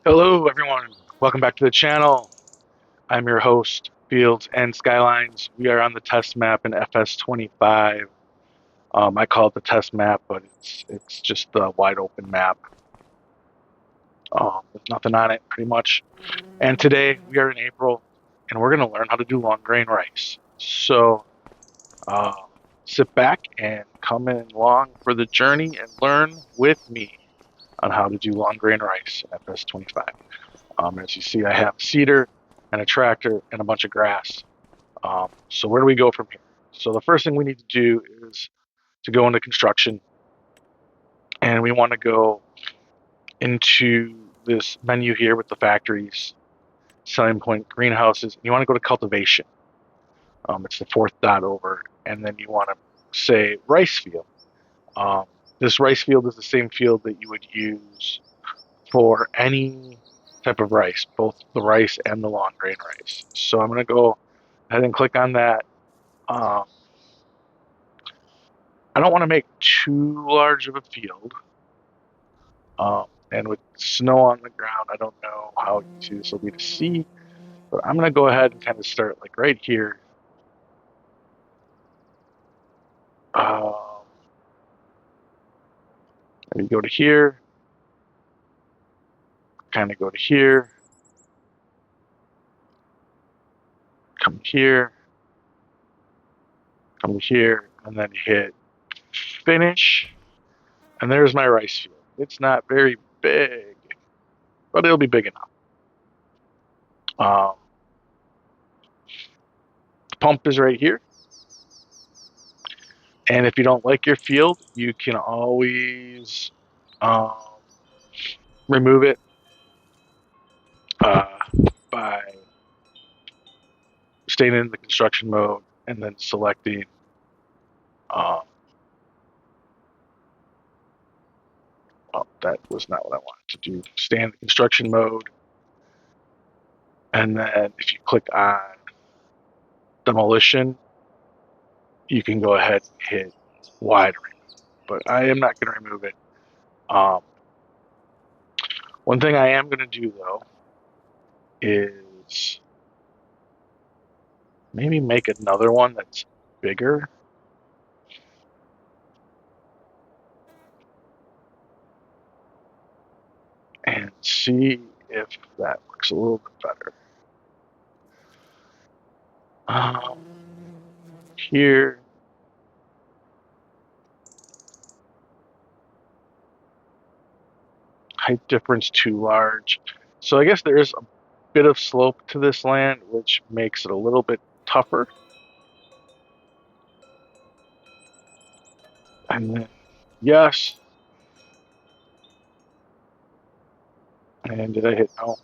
Hello, everyone. Welcome back to the channel. I'm your host, Fields and Skylines. We are on the test map in FS25. I call it the test map, but it's just the wide open map. With nothing on it, pretty much. And today we are in April, and we're going to learn how to do long grain rice. So uh, sit back and come in along for the journey and learn with me on how to do long grain rice in FS25. As you see, I have a seeder and a tractor and a bunch of grass. So where do we go from here? So the first thing we need to do is to go into construction, and we want to go into this menu here with the factories, selling point, greenhouses, and you want to go to cultivation. It's the fourth dot over, and then you want to say rice field. Um, this rice field is the same field that you would use for any type of rice, both the rice and the long grain rice. So I'm going to go ahead and click on that. Um, I don't want to make too large of a field. And with snow on the ground, I don't know how easy this will be to see, but I'm going to go ahead and kind of start like right here. Maybe go to here, kind of go to here, come here, come here, and then hit finish. And there's my rice field. It's not very big, but it'll be big enough. Um, the pump is right here. And if you don't like your field, you can always um, remove it uh, by staying in the construction mode and then selecting um, well, that was not what I wanted to do. Stay in the construction mode, and then if you click on demolition, you can go ahead and hit wide remove. But I am not going to remove it. One thing I am going to do though is maybe make another one that's bigger. And see if that works a little bit better. Um, Here, height difference too large. So I guess there is a bit of slope to this land, which makes it a little bit tougher. And then, yes. And did I hit no?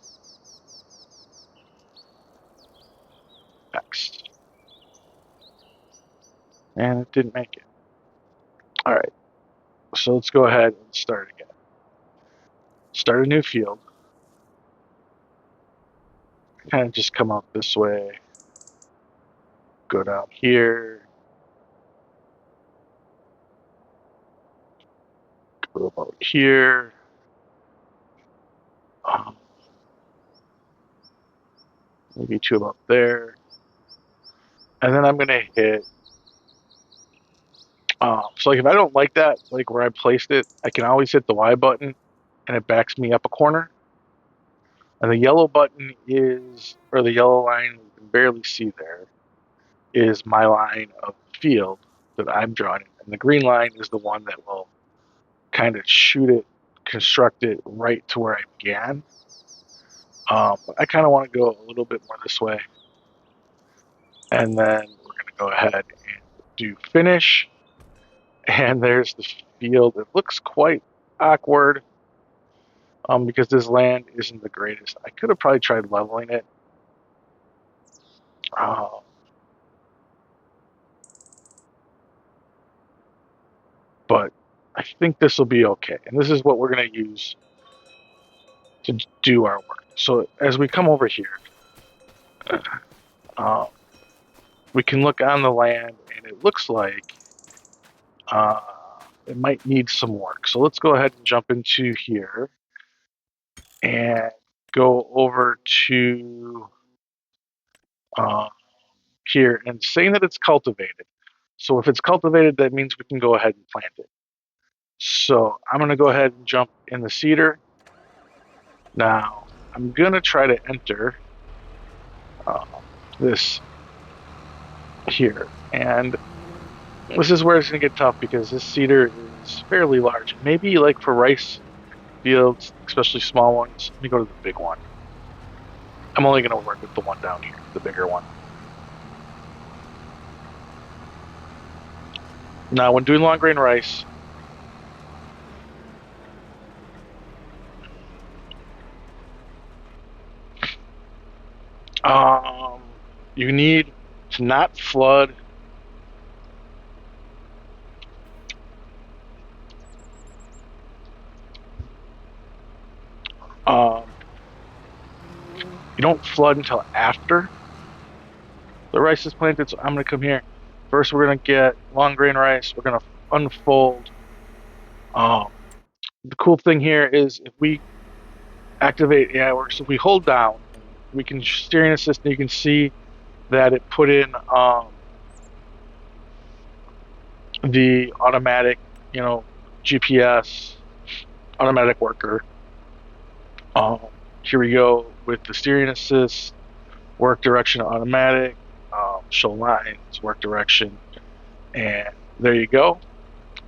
Next. And it didn't make it. All right. So let's go ahead and start again. Start a new field. Kind of just come out this way. Go down here. Go about here. Um, Maybe two about there. And then I'm going to hit. So like if I don't like that, like where I placed it, I can always hit the Y button and it backs me up a corner. And the yellow button is, or the yellow line you can barely see there, is my line of field that I'm drawing. And the green line is the one that will kind of shoot it, construct it right to where I began. I kind of want to go a little bit more this way. And then we're going to go ahead and do finish. And there's the field. It looks quite awkward because this land isn't the greatest. I could have probably tried leveling it. But I think this will be okay. And this is what we're going to use to do our work. So as we come over here, uh, we can look on the land, and it looks like it might need some work. So let's go ahead and jump into here. And go over to here and saying that it's cultivated. So if it's cultivated, that means we can go ahead and plant it. So I'm going to go ahead and jump in the seeder. Now I'm going to try to enter this here. And this is where it's going to get tough because this seeder is fairly large. Maybe like for rice fields, especially small ones, let me go to the big one. I'm only going to work with the one down here, the bigger one. Now, when doing long grain rice, you need to not flood. You don't flood until after the rice is planted. So I'm going to come here. First, we're going to get long grain rice. We're going to unfold. The cool thing here is if we activate AI works, if we hold down, we can steering assist, and you can see that it put in the automatic, GPS automatic worker. Here we go with the steering assist, work direction automatic, show lines, work direction, and there you go.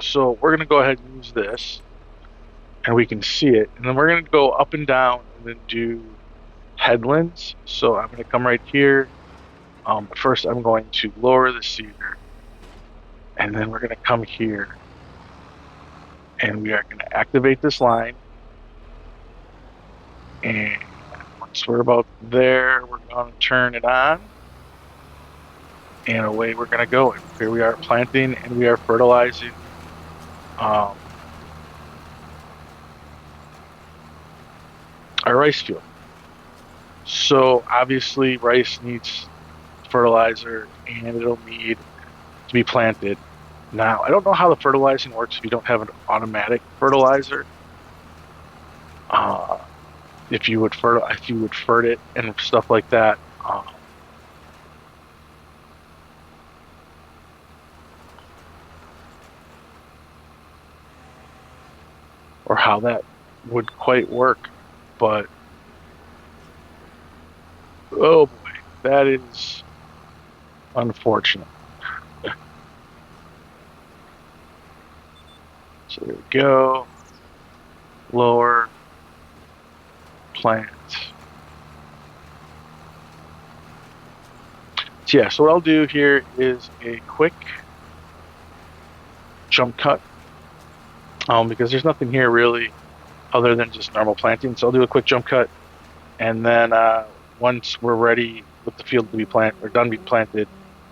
So we're going to go ahead and use this, and we can see it. And then we're going to go up and down and then do headlands. So I'm going to come right here. But first, I'm going to lower the seeder, and then we're going to come here, and we are going to activate this line. And once we're about there, we're going to turn it on, and away we're going to go. And here we are planting, and we are fertilizing our rice field. So obviously, rice needs fertilizer, and it'll need to be planted. Now, I don't know how the fertilizing works if you don't have an automatic fertilizer. If you would fert it and stuff like that. Or how that would quite work, but oh boy, that is unfortunate. So there we go. Lower plant. So yeah, so what I'll do here is a quick jump cut, because there's nothing here really other than just normal planting. So I'll do a quick jump cut, and then once we're ready with the field to be planted or done being planted,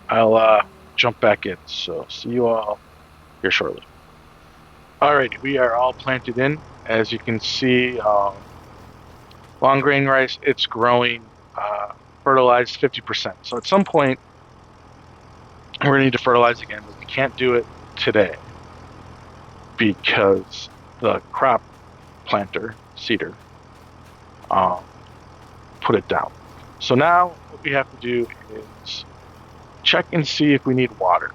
I'll jump back in. So see you all here shortly. Alrighty, we are all planted in. As you can see, long grain rice, it's growing, fertilized 50%. So at some point, we're going to need to fertilize again, but we can't do it today because the crop planter, seeder, put it down. So now what we have to do is check and see if we need water.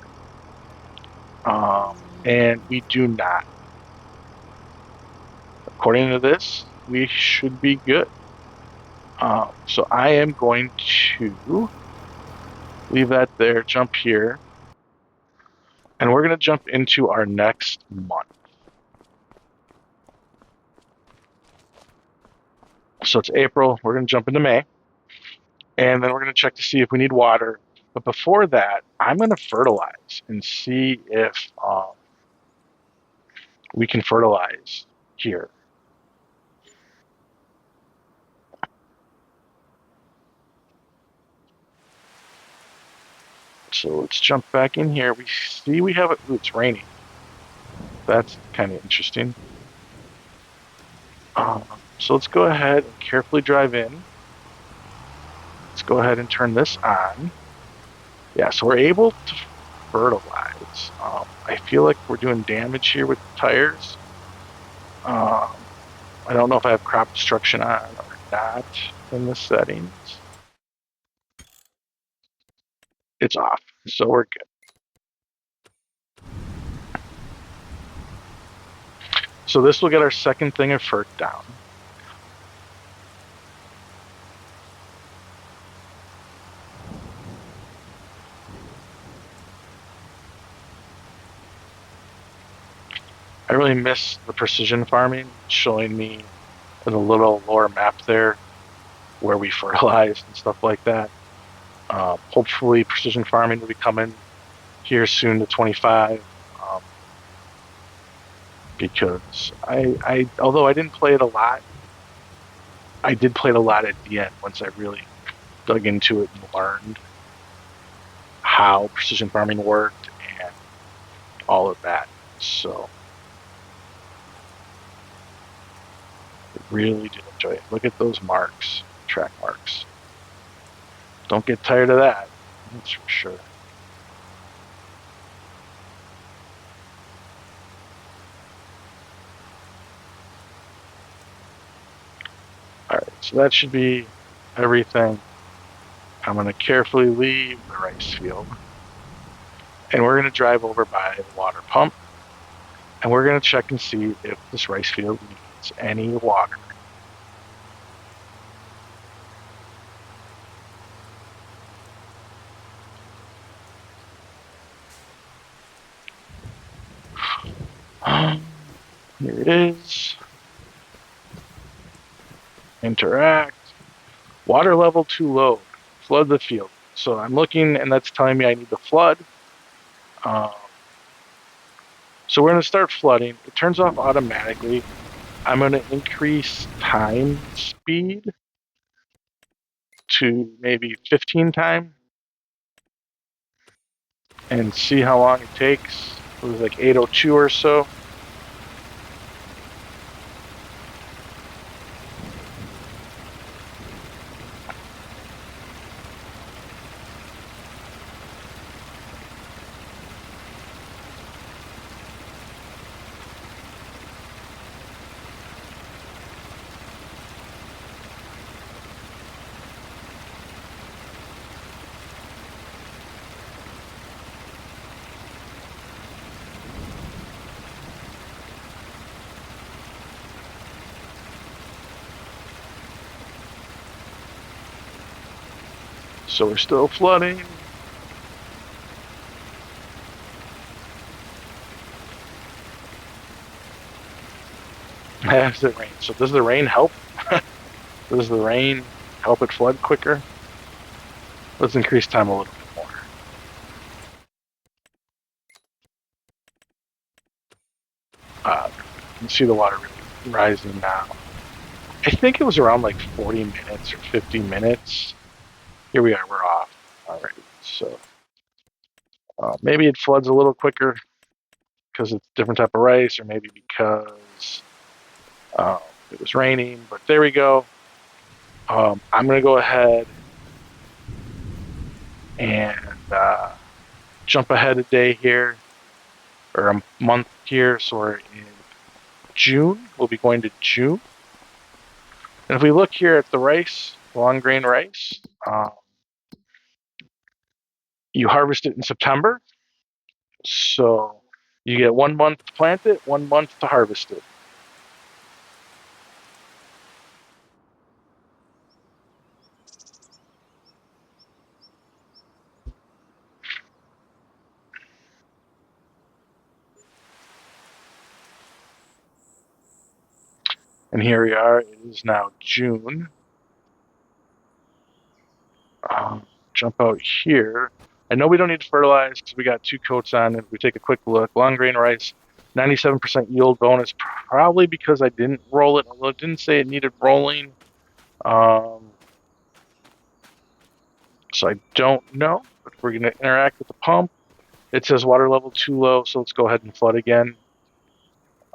And we do not. According to this, we should be good. So I am going to leave that there, jump here, and we're going to jump into our next month. So it's April, we're going to jump into May, and then we're going to check to see if we need water. But before that, I'm going to fertilize and see if we can fertilize here. So let's jump back in here. We see we have it. Ooh, it's raining. That's kind of interesting. So let's go ahead and carefully drive in. Let's go ahead and turn this on. Yeah, so we're able to fertilize. I feel like we're doing damage here with the tires. I don't know if I have crop destruction on. not in the settings. It's off, so we're good. So this will get our second thing of FERC down. I really miss the precision farming, showing me in a little lower map there where we fertilized and stuff like that. Hopefully, precision farming will be coming here soon to 25. Because although I didn't play it a lot, I did play it a lot at the end once I really dug into it and learned how precision farming worked and all of that. So I really did enjoy it. Look at those marks, track marks. Don't get tired of that. That's for sure. All right, so that should be everything. I'm going to carefully leave the rice field. And we're going to drive over by the water pump. And we're going to check and see if this rice field needs any water. Here it is. Interact. Water level too low. Flood the field. So I'm looking, and that's telling me I need to flood. So we're going to start flooding. It turns off automatically. I'm going to increase time speed to maybe 15 time and see how long it takes. It was like 8:02 or so. So we're still flooding. As it rains. So does the rain help? Does the rain help it flood quicker? Let's increase time a little bit more. You can see the water really rising now. I think it was around like 40 minutes or 50 minutes. Here we are, we're off already. So maybe it floods a little quicker because it's a different type of rice, or maybe because it was raining. But there we go. I'm going to go ahead and jump ahead a day here, or a month here. So we're in June. We'll be going to June. And if we look here at the rice, long grain rice, you harvest it in September. So you get 1 month to plant it, 1 month to harvest it. And here we are. It is now June. Jump out here. I know we don't need to fertilize because we got 2 coats on. If we take a quick look, long grain rice, 97% yield bonus, probably because I didn't roll it, although it didn't say it needed rolling. So I don't know, but we're going to interact with the pump. It says water level too low, so let's go ahead and flood again.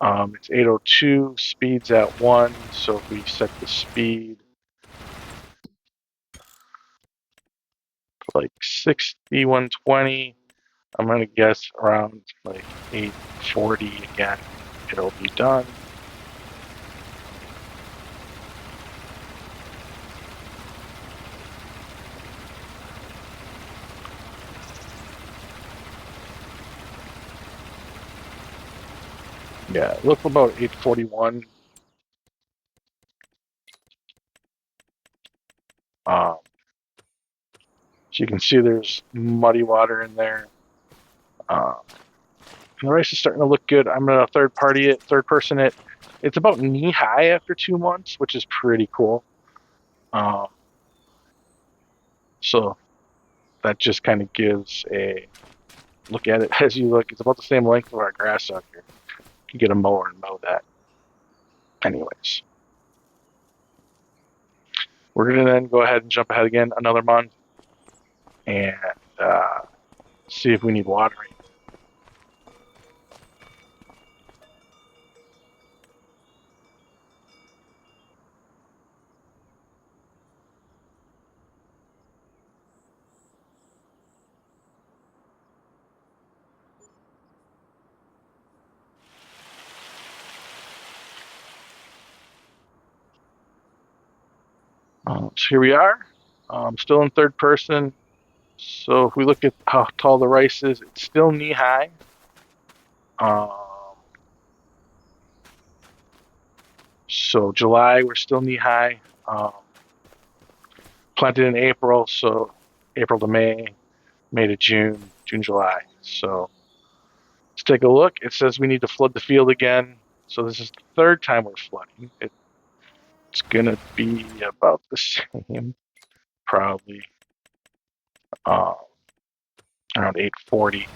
It's 8:02, speed's at 1, so if we set the speed like 60, 120, I'm going to guess around like 8:40 again, it'll be done. Yeah, look about 841. Um, so you can see there's muddy water in there. And the rice is starting to look good. I'm gonna third person it. It's about knee high after 2 months, which is pretty cool. Um, so that just kind of gives a look at it as you look. It's about the same length of our grass out here. You can get a mower and mow that. Anyways, we're gonna then go ahead and jump ahead again another month and uh, see if we need watering. So here we are, still in third person. So if we look at how tall the rice is, it's still knee high. Um, so July, we're still knee high. Planted in April, so April to May, May to June, June, July. So let's take a look. It says we need to flood the field again. So this is the third time we're flooding. It's gonna be about the same, probably uh, around 840.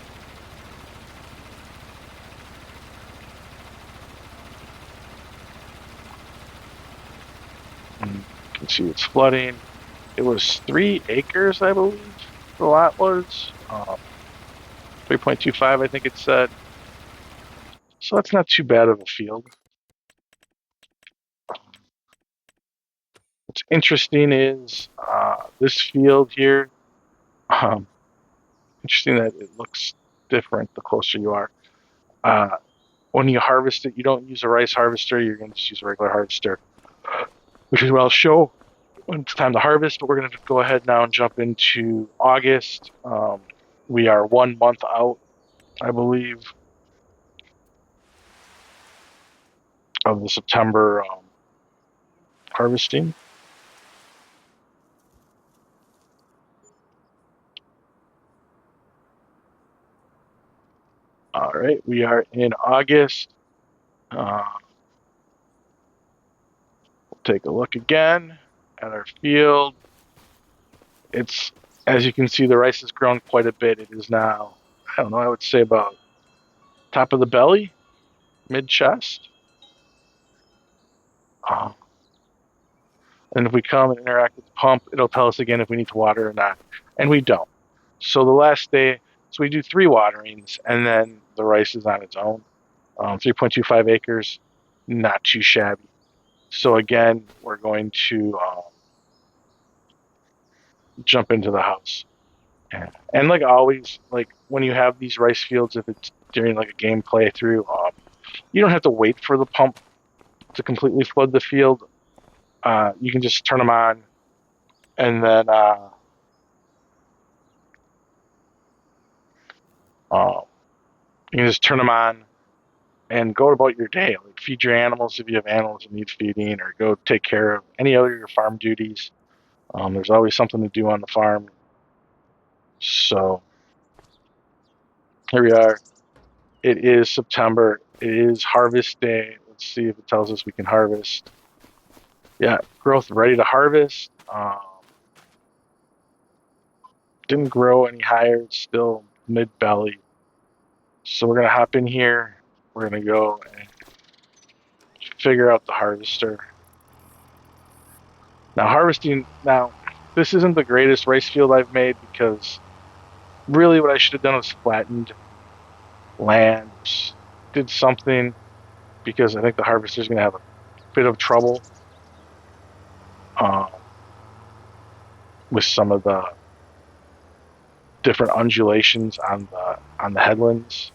And you can see it's flooding. It was 3 acres, I believe, the lot was. 3.25, I think it said. So that's not too bad of a field. What's interesting is this field here. Um, Interesting that it looks different the closer you are. Uh, when you harvest it, you don't use a rice harvester. You're going to just use a regular harvester, which is what I'll show when it's time to harvest. But we're going to go ahead now and jump into August. We are 1 month out, I believe, of the September harvesting. All right, we are in August. Uh, take a look again at our field. It's, as you can see, the rice has grown quite a bit. It is now, I don't know, I would say about top of the belly, mid chest. And if we come and interact with the pump, it'll tell us again if we need to water or not. And we don't. So the last day, so we do 3 waterings and then the rice is on its own. 3.25 acres, not too shabby. So again, we're going to jump into the house. And like always, like when you have these rice fields, if it's during like a game playthrough, you don't have to wait for the pump to completely flood the field. You can just turn them on, and then uh, you can just turn them on and go about your day. Like feed your animals if you have animals that need feeding, or go take care of any other of your farm duties. There's always something to do on the farm. So here we are. It is September. It is harvest day. Let's see if it tells us we can harvest. Yeah, growth ready to harvest. Didn't grow any higher. It's still mid belly. So we're gonna hop in here. We're gonna go and figure out the harvester. Now harvesting. Now this isn't the greatest rice field I've made because really what I should have done was flattened land, did something, because I think the harvester's gonna have a bit of trouble um, with some of the different undulations on the headlands.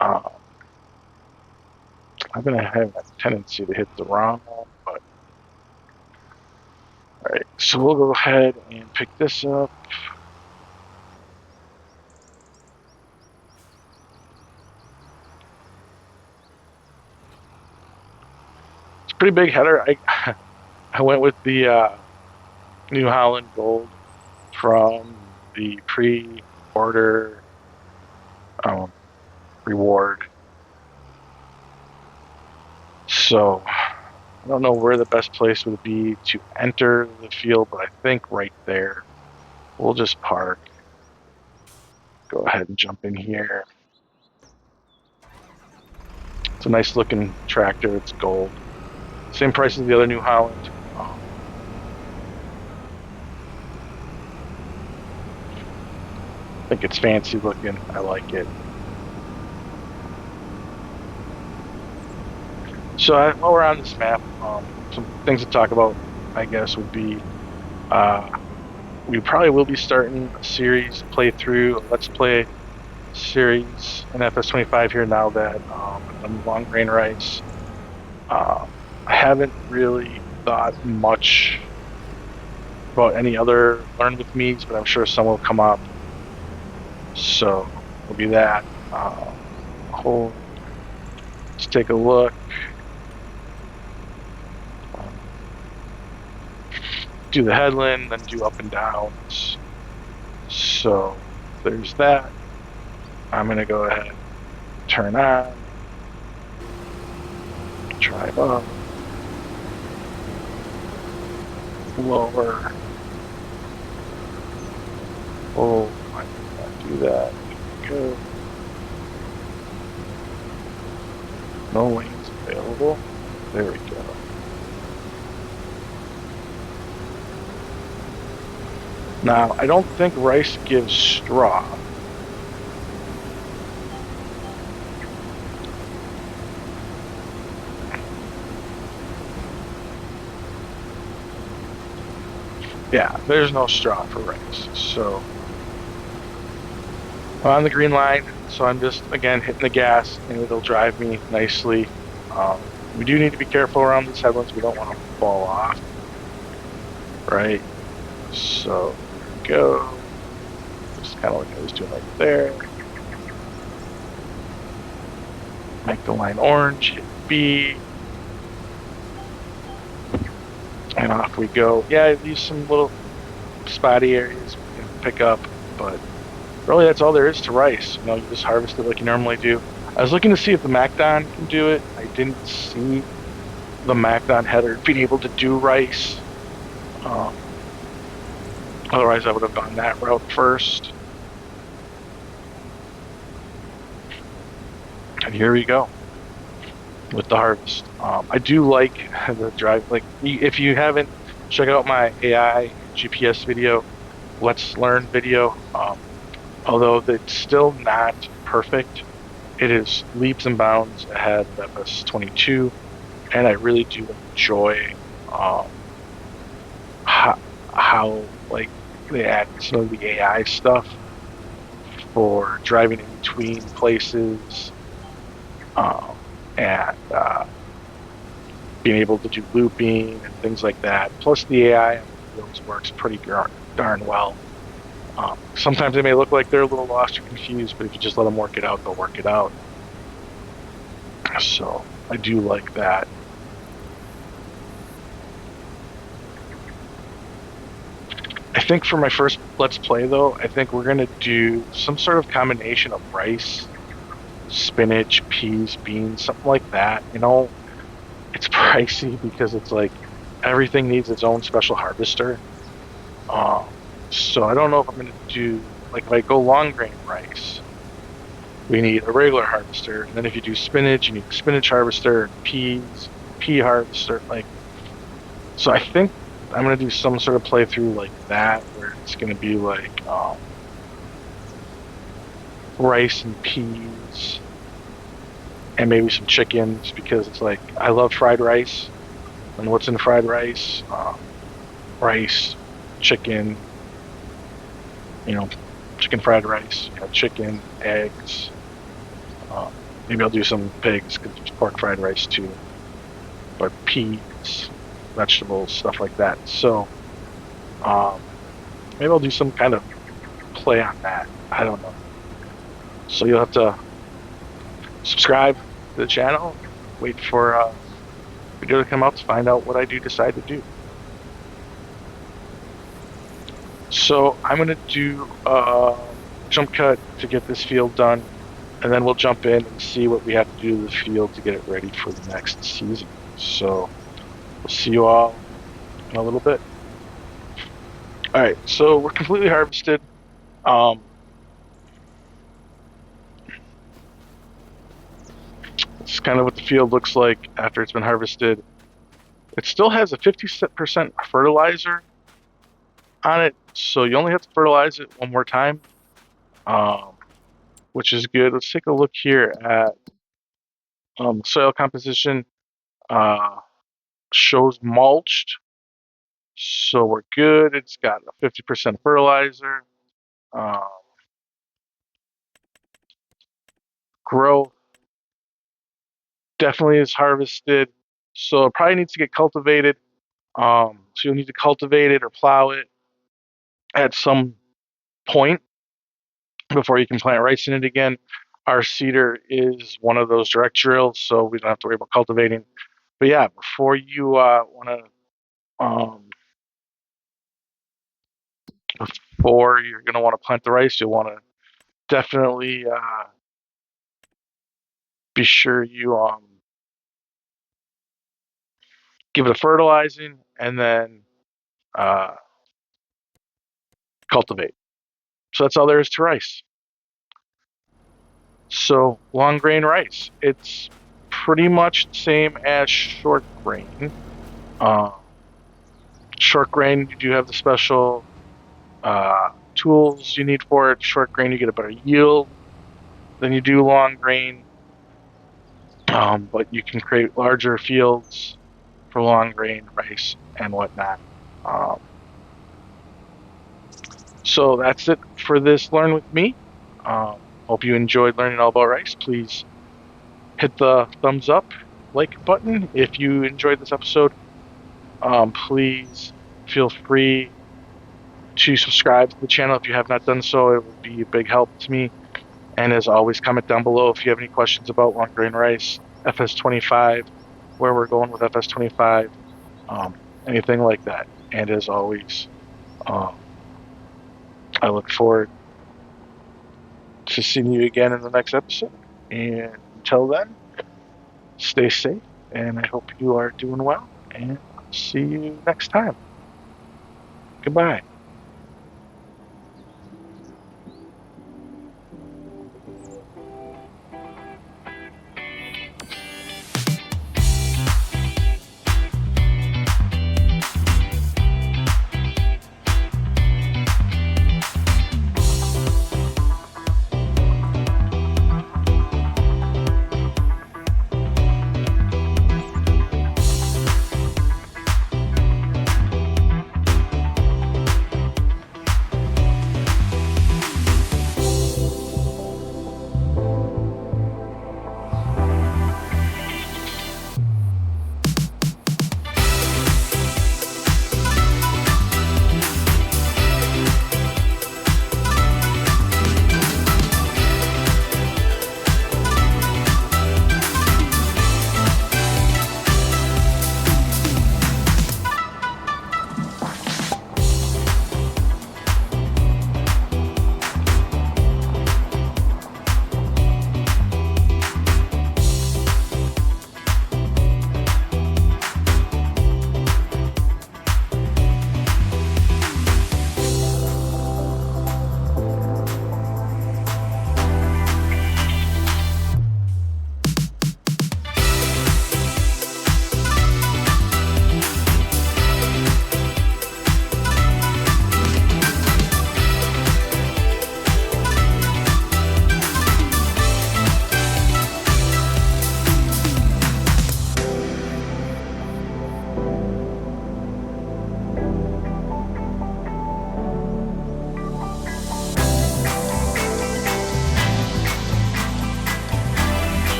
Uh, I'm gonna have a tendency to hit the wrong one, but all right. So we'll go ahead and pick this up. pretty big header. I went with the New Holland Gold from the pre-order um, reward. So I don't know where the best place would be to enter the field, but I think right there. We'll just park. Go ahead and jump in here. It's a nice looking tractor. It's gold. Same price as the other New Holland. I think it's fancy looking. I like it. So while we're on this map, some things to talk about, I guess, would be we probably will be starting a series playthrough, a Let's Play series in FS25 here now that I've done long grain rice. I haven't really thought much about any other learn with me's, but I'm sure some will come up. So we'll do that. Let's take a look. Do the headland, then do up and downs. So there's that. I'm gonna go ahead, turn on, drive up, lower. Oh, I did not do that. Go. No lanes available. There we go. Now, I don't think rice gives straw. Yeah, there's no straw for rice. So I'm on the green line, so I'm just, again, hitting the gas, and it'll drive me nicely. We do need to be careful around these headlands. We don't want to fall off, right? So go. Just kind of like I was doing right there. Make the line orange, hit B. And off we go. Yeah, these some little spotty areas we can pick up, but really that's all there is to rice. You know, you just harvest it like you normally do. I was looking to see if the MacDon can do it. I didn't see the MacDon header being able to do rice. Otherwise, I would have gone that route first. And here we go with the harvest. I do like the drive. Like, if you haven't, check out my AI GPS video, Let's Learn video. Although it's still not perfect, it is leaps and bounds ahead of FS22, and I really do enjoy how like they add some of the AI stuff for driving in between places, and being able to do looping and things like that. Plus the AI on the wheels works pretty darn well. Sometimes they may look like they're a little lost or confused, but if you just let them work it out, they'll work it out. So I do like that. I think for my first Let's Play, though, I think we're going to do some sort of combination of rice, spinach, peas, beans, something like that. You know, it's pricey because it's like everything needs its own special harvester. So I don't know if I'm going to do, like, if I go long grain rice, we need a regular harvester. And then if you do spinach, you need a spinach harvester, peas, pea harvester. Like, so I think I'm going to do some sort of playthrough like that, where it's going to be like rice and peas and maybe some chickens, because it's like, I love fried rice. And what's in fried rice? Rice, chicken, you know, chicken fried rice, you know, chicken, eggs. Maybe I'll do some pigs, because there's pork fried rice too. But peas, vegetables, stuff like that. So maybe I'll do some kind of play on that. I don't know. So you'll have to subscribe to the channel, wait for video to come out to find out what I do decide to do. So I'm going to do jump cut to get this field done, and then we'll jump in and see what we have to do to the field to get it ready for the next season. So we'll see you all in a little bit. All right, so we're completely harvested. This is kind of what the field looks like after it's been harvested. It still has a 50% fertilizer on it, so you only have to fertilize it one more time, um, which is good. Let's take a look here at soil composition. Uh, shows mulched, so we're good. It's got a 50% fertilizer. Um, growth definitely is harvested, so it probably needs to get cultivated. So you'll need to cultivate it or plow it at some point before you can plant rice in it again. Our seeder is one of those direct drills, so we don't have to worry about cultivating. But yeah, before you want to, before you're going to want to plant the rice, you'll want to definitely be sure you give it a fertilizing and then uh, cultivate. So that's all there is to rice. So long grain rice, it's pretty much the same as short grain. Uh, Short grain, you do have the special tools you need for it. Short grain, you get a better yield than you do long grain, but you can create larger fields for long grain rice and whatnot. Um, so that's it for this Learn With Me. Hope you enjoyed learning all about rice. Please hit the thumbs up, like button if you enjoyed this episode. Please feel free to subscribe to the channel if you have not done so. It would be a big help to me. And as always, comment down below if you have any questions about long grain rice, FS25, where we're going with FS25, anything like that. And as always, um, I look forward to seeing you again in the next episode. And until then, stay safe, and I hope you are doing well. And I'll see you next time. Goodbye.